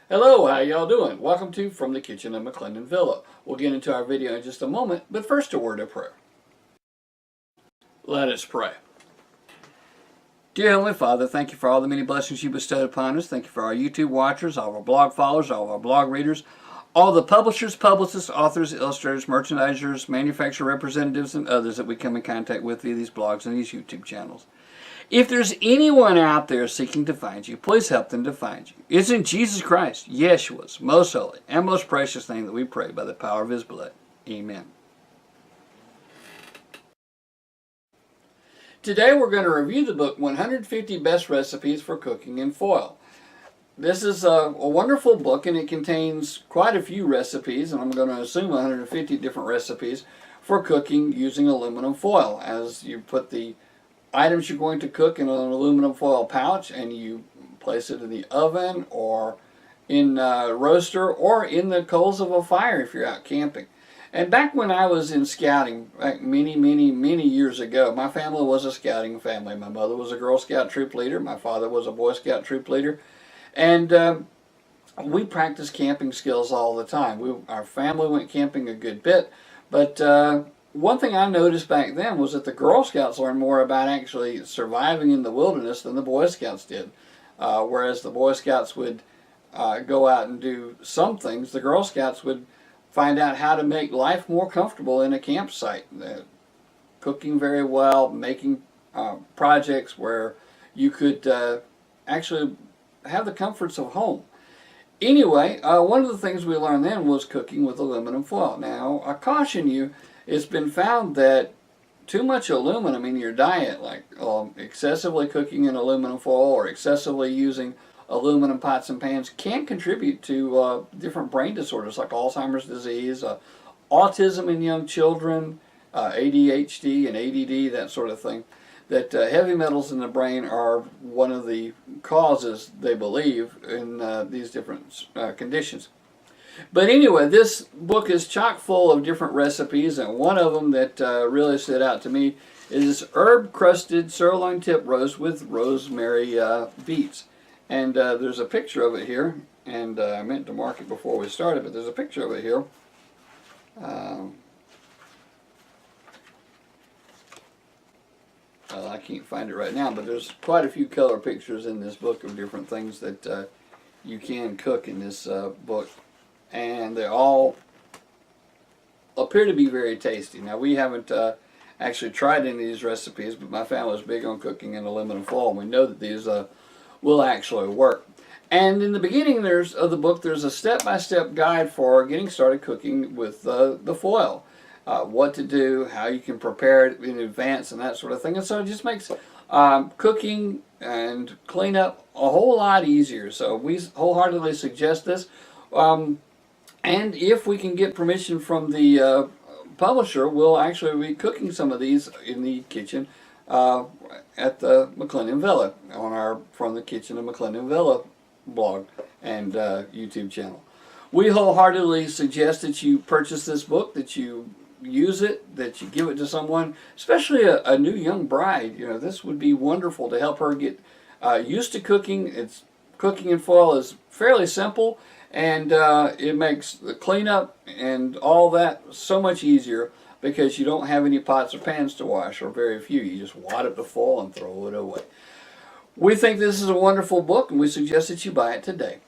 Hello, how y'all doing? Welcome to From the Kitchen of McClendon Villa. We'll get into our video in just a moment, but first a word of prayer. Let us pray. Dear Heavenly Father, thank you for all the many blessings you bestowed upon us. Thank you for our YouTube watchers, all of our blog followers, all of our blog readers, all the publishers, publicists, authors, illustrators, merchandisers, manufacturer representatives, and others that we come in contact with via these blogs and these YouTube channels. If there's anyone out there seeking to find you, please help them to find you. It's in Jesus Christ, Yeshua's most holy and most precious name that we pray by the power of His blood. Amen. Today we're going to review the book 150 Best Recipes for Cooking in Foil. This is a wonderful book, and it contains quite a few recipes, and I'm going to assume 150 different recipes for cooking using aluminum foil. As you put the items you're going to cook in an aluminum foil pouch and you place it in the oven or in a roaster or in the coals of a fire if you're out camping. And back when I was in scouting, back many years ago, my family was a scouting family. My mother was a Girl Scout troop leader. My father was a Boy Scout troop leader. And we practiced camping skills all the time. Our family went camping a good bit, but one thing I noticed back then was that the Girl Scouts learned more about actually surviving in the wilderness than the Boy Scouts did. Whereas the Boy Scouts would go out and do some things, the Girl Scouts would find out how to make life more comfortable in a campsite. Cooking very well, making projects where you could actually have the comforts of home. Anyway, one of the things we learned then was cooking with aluminum foil. Now, I caution you, it's been found that too much aluminum in your diet, like excessively cooking in aluminum foil or excessively using aluminum pots and pans, can contribute to different brain disorders like Alzheimer's disease, autism in young children, ADHD and ADD, that sort of thing. That heavy metals in the brain are one of the causes, they believe, in these different conditions. But anyway, this book is chock full of different recipes, and one of them that really stood out to me is herb-crusted sirloin tip roast with rosemary beets. And there's a picture of it here, and I meant to mark it before we started, but there's a picture of it here. I can't find it right now, but there's quite a few color pictures in this book of different things that you can cook in this book. And they all appear to be very tasty. Now, we haven't actually tried any of these recipes, but my family is big on cooking in aluminum foil, and we know that these will actually work. And in the beginning of the book, there's a step-by-step guide for getting started cooking with the foil. What to do, how you can prepare it in advance, and that sort of thing. And so it just makes cooking and cleanup a whole lot easier. So we wholeheartedly suggest this. And if we can get permission from the publisher, we'll actually be cooking some of these in the kitchen at the McClendon Villa on our From the Kitchen of McClendon Villa blog and YouTube channel. We wholeheartedly suggest that you purchase this book, that you use it, that you give it to someone, especially a new young bride. You know, this would be wonderful to help her get used to cooking. Cooking in foil is fairly simple, and it makes the cleanup and all that so much easier because you don't have any pots or pans to wash, or very few. You just wad up the foil and throw it away. We think this is a wonderful book, and we suggest that you buy it today.